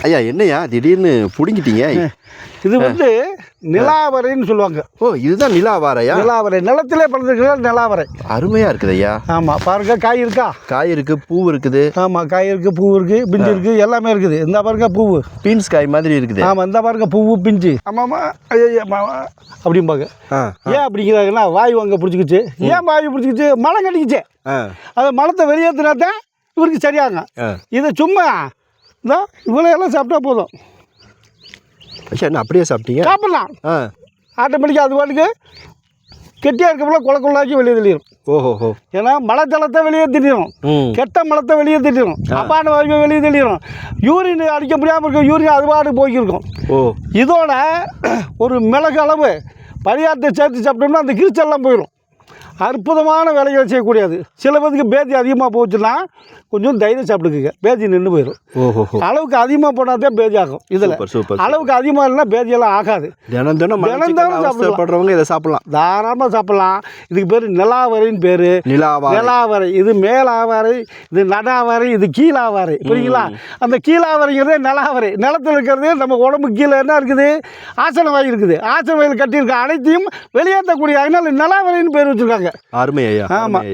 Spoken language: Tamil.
ஐயா என்னையா திடீர்னு பிடிங்கிட்டீங்க? இது வந்து நிலாவரைன்னு சொல்லுவாங்க. ஓ, இதுதான் நிலாவாரையா? நிலாவரை, நிலத்திலே பறந்துருக்கிற நிலாவரை. அருமையா இருக்குது ஐயா. ஆமாம், பாருங்க, காய் இருக்கா? காய் இருக்கு, பூ இருக்குது. ஆமாம், காய் இருக்குது, பூ இருக்குது, பிஞ்சு இருக்குது, எல்லாமே இருக்குது. இந்த பாருங்க பூவு பீன்ஸ் காய் மாதிரி இருக்குது. ஆமாம், இந்த பாருங்க பூவு பிஞ்சு. ஆமாம்மா, ஐயா மாமா அப்படிம்பாங்க. ஏன் அப்படிங்கிறாங்கன்னா வாயு அங்கே பிடிச்சிக்கிச்சு. ஏன் வாயு பிடிச்சிக்கிச்சு? மழை கட்டிக்கிச்சு. அதை மலத்தை வெளியேற்றினா தான் இவருக்கு சரியாங்க. இதை சும்மா இந்த இவ்வளோ எல்லாம் சாப்பிட்டா போதும். என்ன அப்படியே சாப்பிட்டீங்க? சாப்பிட்லாம். ஆட்டோமேட்டிக்காக அது பாட்டுக்கு கெட்டியாக இருக்கப்பல குளக்குள்ளாக்கி வெளியே தள்ளிடும். ஓஹோ. ஏன்னா மழை ஜலத்தை வெளியே திட்டிடும், கெட்ட மலத்தை வெளியே திட்டிடும், அப்பான வாய்ப்பை வெளியே தள்ளிடும். யூரின் அடிக்க முடியாமல் இருக்கும், யூரின் அது பாட்டு போய்க்கிருக்கும். இதோட ஒரு மிளகு அளவு பரியாரத்தை சேர்த்து சாப்பிட்டோம்னா அந்த கிரிச்செல்லாம் போயிடும். அற்புதமான வேலைகளை செய்யக்கூடியது. சில பேருக்கு பேதி அதிகமாக போச்சுன்னா கொஞ்சம் தைரியம் சாப்பிட்டுக்குங்க, பேதி நின்று போயிடும். அளவுக்கு அதிகமாக போனால் தான் பேதி ஆகும். இதில் அளவுக்கு அதிகமாக இல்லைன்னா பேதியெல்லாம் ஆகாது. தினம் தினம் சாப்பிட்றவங்க இதை சாப்பிட்லாம், தாராளமாக சாப்பிட்லாம். இதுக்கு பேர் நிலாவரைன்னு பேர். நிலாவரை, இது மேலாவரை, இது நடாவரை, இது கீழாவரை. புரியுங்களா? அந்த கீழாவரைங்கிறதே நிலாவரை. நிலத்தில் இருக்கிறது நம்ம உடம்புக்கு கீழே என்ன இருக்குது? ஆசன வாய் இருக்குது. ஆசன வாயில் கட்டியிருக்க அனைத்தையும் வெளியேற்றக்கூடிய, அதனால நிலாவரைன்னு பேர் வச்சுருக்காங்க. அருமை ஐயா. ஆமாம்.